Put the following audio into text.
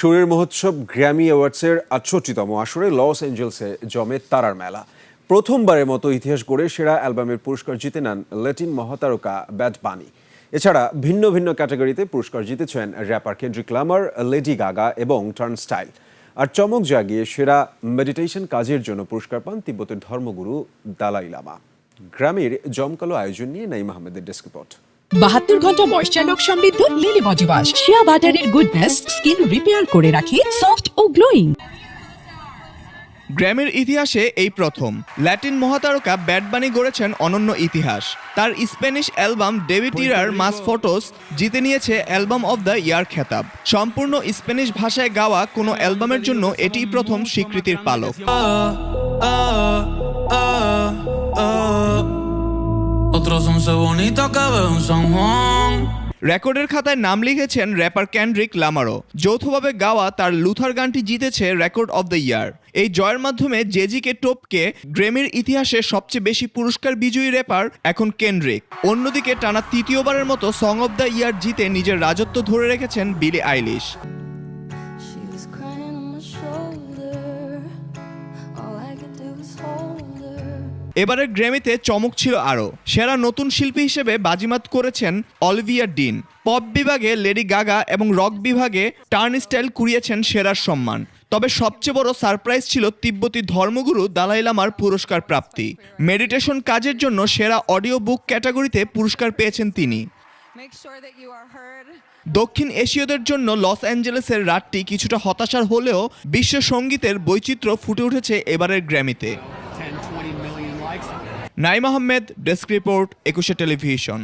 সুরের মহোৎসব গ্র্যামি অ্যাওয়ার্ডসের ৬৮তম আসরে লস অ্যাঞ্জেলসে জমে তারার মেলা। প্রথমবারের মতো ইতিহাস গড়ে সেরা অ্যালবামের পুরস্কার জিতে নেন ল্যাটিন মহাতারকা ব্যাড বানি। এছাড়া ভিন্ন ভিন্ন ক্যাটাগরিতে পুরস্কার জিতেছেন র্যাপার কেন্ড্রিক লামার, লেডি গাগা এবং টার্নস্টাইল। আর চমক জাগিয়ে সেরা মেডিটেশন কাজের জন্য পুরস্কার পান তিব্বতের ধর্মগুরু দালাই লামা। গ্র্যামির জমকালো আয়োজন নিয়ে নাইম আহমেদের ডেস্ক রিপোর্ট। ৭২ ঘন্টা ময়েশ্চার লক সমৃদ্ধ লিলি বডি ওয়াশ, শিয়া বাটারের গুডনেস স্কিন রিপেয়ার করে রাখে সফট ও গ্লোয়িং। গ্র্যামির ইতিহাসে এই প্রথম ল্যাটিন মহাতারকা ব্যাড বানি গড়েছেন অনন্য ইতিহাস। তার স্প্যানিশ অ্যালবাম ডেভিড ইরার মাস ফটোস জিতে নিয়েছে অ্যালবাম অব দ্য ইয়ার খেতাব। সম্পূর্ণ স্প্যানিশ ভাষায় গাওয়া কোনো অ্যালবামের জন্য এটিই প্রথম স্বীকৃতির পালক। রেকর্ডের খাতায় নাম লিখেছেন র্যাপার কেন্ড্রিক লামারও। যৌথভাবে গাওয়া তার লুথার গানটি জিতেছে রেকর্ড অব দ্য ইয়ার। এই জয়ের মাধ্যমে জেজিকে টপকে গ্র্যামির ইতিহাসে সবচেয়ে বেশি পুরস্কার বিজয়ী র্যাপার এখন কেন্ড্রিক। অন্যদিকে টানা তৃতীয়বারের মতো সং অব দ্য ইয়ার জিতে নিজের রাজত্ব ধরে রেখেছেন বিলি আইলিশ। এবারের গ্র্যামিতে চমক ছিল আরও। সেরা নতুন শিল্পী হিসেবে বাজিমাত করেছেন অলিভিয়া ডিন। পপ বিভাগে লেডি গাগা এবং রক বিভাগে টার্নস্টাইল কুড়িয়েছেন সেরার সম্মান। তবে সবচেয়ে বড় সারপ্রাইজ ছিল তিব্বতী ধর্মগুরু দালাই লামার পুরস্কার প্রাপ্তি। মেডিটেশন কাজের জন্য সেরা অডিও বুক ক্যাটাগরিতে পুরস্কার পেয়েছেন তিনি। দক্ষিণ এশীয়দের জন্য লস অ্যাঞ্জেলেসের রাতটি কিছুটা হতাশার হলেও বিশ্ব সঙ্গীতের বৈচিত্র্য ফুটে উঠেছে এবারের গ্র্যামিতে। Naim Ahmed, desk report, ২১ television.